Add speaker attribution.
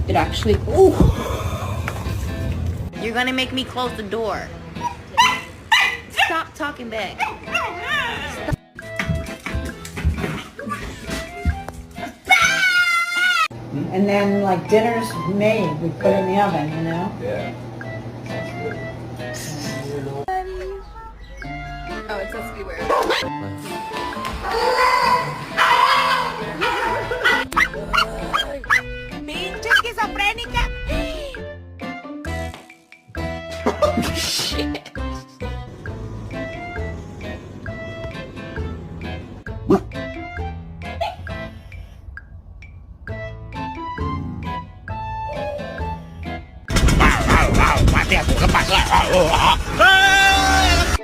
Speaker 1: it actually, ooh.
Speaker 2: You're gonna make me close the door. Stop talking back. Stop.
Speaker 3: And then like dinner's made, we put in the oven, you know?
Speaker 4: Yeah.
Speaker 1: Oh, it's supposed to be weird.
Speaker 2: Pinche esquizofrénica. Shit.